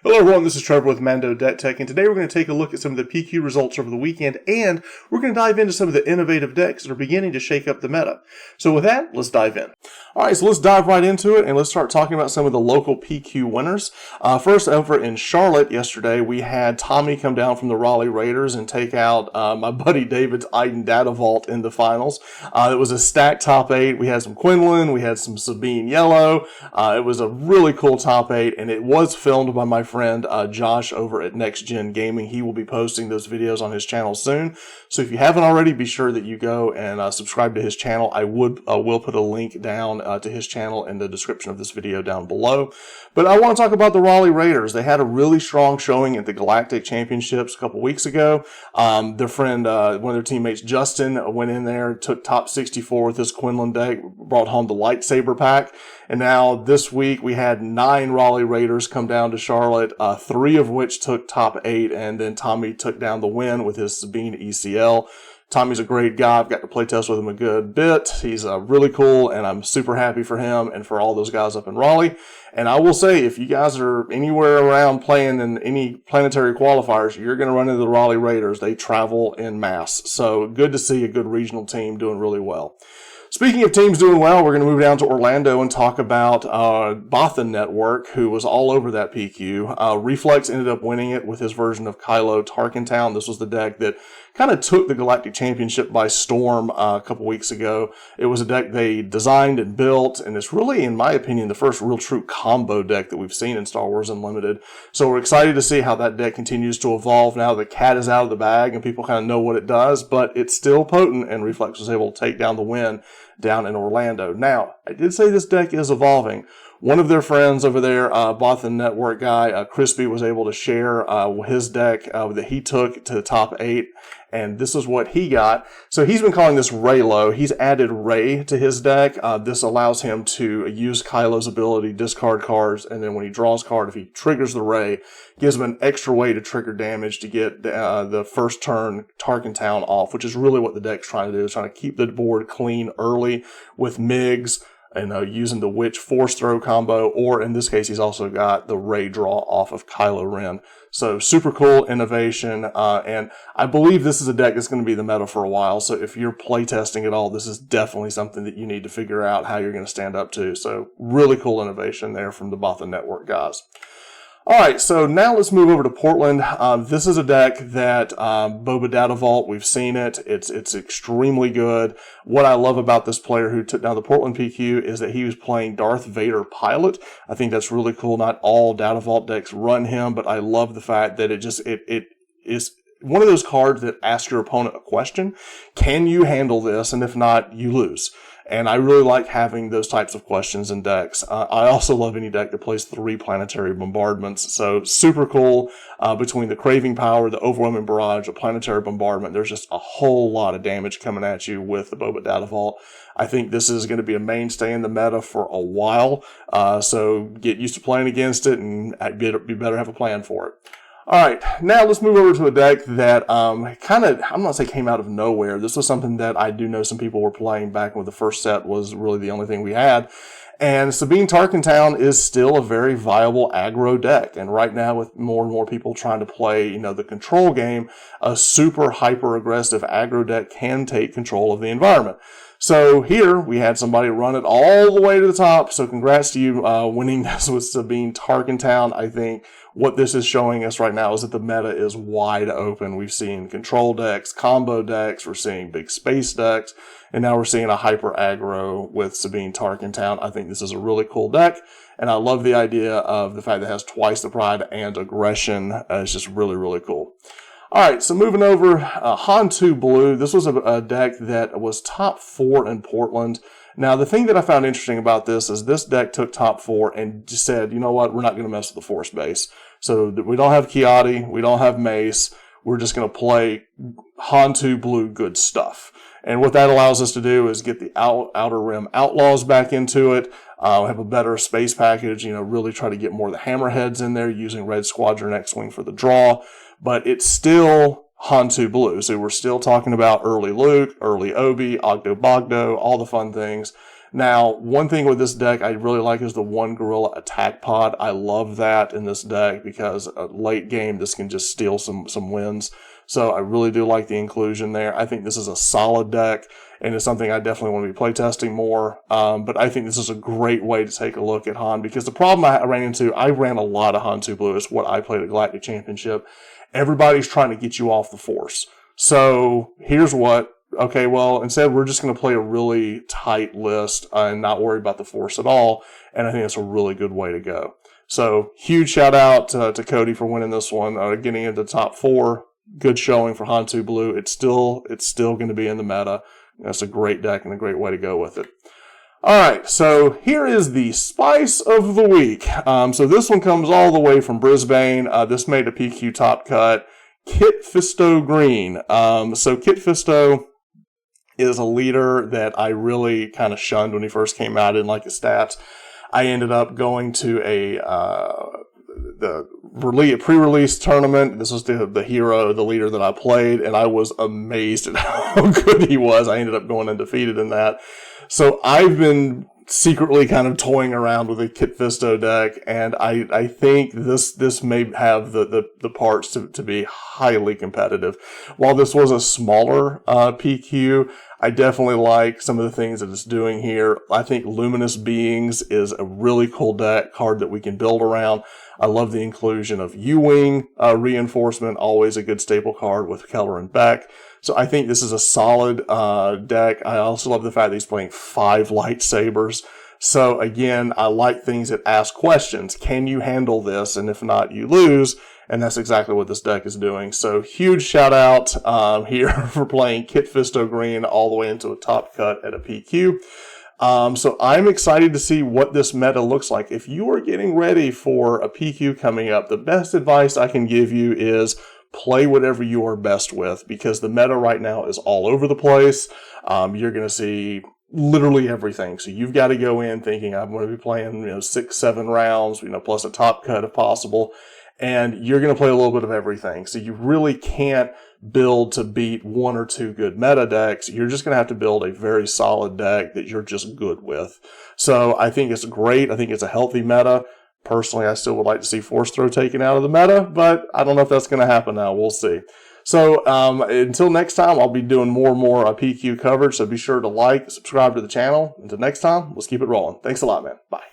Hello everyone, this is Trevor with Mando Deck Tech, and today we're going to take a look at some of the PQ results over the weekend, and we're going to dive into some of the innovative decks that are beginning to shake up the meta. So with that, let's dive in. Alright, so let's dive right into it, and let's start talking about some of the local PQ winners. First, over in Charlotte yesterday, we had Tommy come down from the Raleigh Raiders and take out my buddy David's Iden Data Vault in the finals. It was a stacked top 8. We had some Quinlan, we had some Sabine Yellow. It was a really cool top 8, and it was filmed by my friend Josh over at Next Gen Gaming. He will be posting those videos on his channel soon. So if you haven't already, be sure that you go and subscribe to his channel. I will put a link down to his channel in the description of this video down below. But I want to talk about the Raleigh Raiders. They had a really strong showing at the Galactic Championships a couple weeks ago. Their friend, one of their teammates, Justin, went in there, took top 64 with his Quinlan deck, brought home the Lightsaber pack. And now this week we had 9 Raleigh Raiders come down to Charlotte, 3 of which took top 8, and then Tommy took down the win with his Sabine ECL. Tommy's a great guy. I've got to play test with him a good bit. He's really cool, and I'm super happy for him and for all those guys up in Raleigh. And I will say, if you guys are anywhere around playing in any planetary qualifiers, you're going to run into the Raleigh Raiders. They travel en masse. So good to see a good regional team doing really well. Speaking of teams doing well, we're going to move down to Orlando and talk about Bothan Network, who was all over that PQ. Reflex ended up winning it with his version of Kylo Tarkentown. This was the deck that kind of took the Galactic Championship by storm a couple weeks ago. It was a deck they designed and built, and it's really, in my opinion, the first real true combo deck that we've seen in Star Wars Unlimited. So we're excited to see how that deck continues to evolve now the cat is out of the bag and people kind of know what it does, but it's still potent, and Reflex was able to take down the win down in Orlando. Now, I did say this deck is evolving. One of their friends over there, Bothan Network guy, Krispy, was able to share his deck that he took to the top 8, and this is what he got. So he's been calling this Raylo. He's added Ray to his deck. This allows him to use Kylo's ability, discard cards, and then when he draws a card, if he triggers the Ray, gives him an extra way to trigger damage to get the first turn Tarkentown off, which is really what the deck's trying to do. It's trying to keep the board clean early with MIGs, and using the Witch Force Throw combo, or in this case, he's also got the Ray draw off of Kylo Ren. So super cool innovation, and I believe this is a deck that's going to be the meta for a while. So if you're playtesting at all, this is definitely something that you need to figure out how you're going to stand up to. So really cool innovation there from the Bothan Network guys. Alright, so now let's move over to Portland. This is a deck that Boba Data Vault, we've seen it. It's extremely good. What I love about this player who took down the Portland PQ is that he was playing Darth Vader Pilot. I think that's really cool. Not all Data Vault decks run him, but I love the fact that it is one of those cards that asks your opponent a question. Can you handle this? And if not, you lose. And I really like having those types of questions in decks. I also love any deck that plays 3 planetary bombardments. So super cool. Between the Craving Power, the Overwhelming Barrage, the Planetary Bombardment, there's just a whole lot of damage coming at you with the Boba Data Vault. I think this is going to be a mainstay in the meta for a while. So get used to playing against it, and you better have a plan for it. Alright, now let's move over to a deck that I'm not going to say came out of nowhere. This was something that I do know some people were playing back when the first set was really the only thing we had. And Sabine Tarkentown is still a very viable aggro deck. And right now, with more and more people trying to play, the control game, a super hyper-aggressive aggro deck can take control of the environment. So here, we had somebody run it all the way to the top. So congrats to you winning this with Sabine Tarkentown. I think what this is showing us right now is that the meta is wide open. We've seen control decks, combo decks, we're seeing big space decks, and now we're seeing a hyper aggro with Sabine Tarkentown. I think this is a really cool deck, and I love the idea of the fact that it has twice the pride and aggression. It's just really, really cool. Alright, so moving over, Hanu Blue. This was a deck that was top 4 in Portland. Now, the thing that I found interesting about this is this deck took top 4 and just said, you know what, we're not going to mess with the Force base. So we don't have Kiadi, we don't have Mace, we're just going to play Hanu Blue good stuff. And what that allows us to do is get the Outer Rim Outlaws back into it, have a better space package, really try to get more of the Hammerheads in there using Red Squadron X-Wing for the draw. But it's still Hanu Blue. So we're still talking about early Luke, early Obi, Ogdo Bogdo, all the fun things. Now, one thing with this deck I really like is the one Gorilla attack pod. I love that in this deck because late game this can just steal some wins. So I really do like the inclusion there. I think this is a solid deck, and it's something I definitely want to be playtesting more. But I think this is a great way to take a look at Han, because the problem I ran into, I ran a lot of Hanu Blue. It's what I played at Galactic Championship. Everybody's trying to get you off the Force. So here's what. Okay, well, instead we're just going to play a really tight list and not worry about the Force at all, and I think that's a really good way to go. So, huge shout out to Cody for winning this one, getting into the top 4. Good showing for Hanu Blue. It's still going to be in the meta. That's a great deck and a great way to go with it. Alright, so here is the Spice of the Week. So this one comes all the way from Brisbane. This made a PQ top cut. Kitfisto Green. So Kitfisto is a leader that I really kind of shunned when he first came out. I didn't like his stats. I ended up going to the pre-release tournament. This was the hero, the leader that I played, and I was amazed at how good he was. I ended up going undefeated in that. So I've been secretly kind of toying around with a Kitfisto deck, and I think this may have the parts to be highly competitive. While this was a smaller PQ, I definitely like some of the things that it's doing here. I think Luminous Beings is a really cool card that we can build around. I love the inclusion of U-Wing reinforcement, always a good staple card with Keller and Beck. So I think this is a solid deck. I also love the fact that he's playing 5 lightsabers. So again, I like things that ask questions. Can you handle this? And if not, you lose. And that's exactly what this deck is doing. So huge shout out here for playing Kitfisto Green all the way into a top cut at a PQ. So I'm excited to see what this meta looks like. If you are getting ready for a PQ coming up, the best advice I can give you is play whatever you are best with, because the meta right now is all over the place. You're going to see literally everything. So you've got to go in thinking I'm going to be playing 6-7 rounds, plus a top cut if possible. And you're going to play a little bit of everything. So you really can't build to beat 1 or 2 good meta decks. You're just going to have to build a very solid deck that you're just good with. So I think it's great. I think it's a healthy meta. Personally, I still would like to see Force Throw taken out of the meta, but I don't know if that's going to happen now. We'll see. So until next time, I'll be doing more and more PQ coverage. So be sure to like, subscribe to the channel. Until next time, let's keep it rolling. Thanks a lot, man. Bye.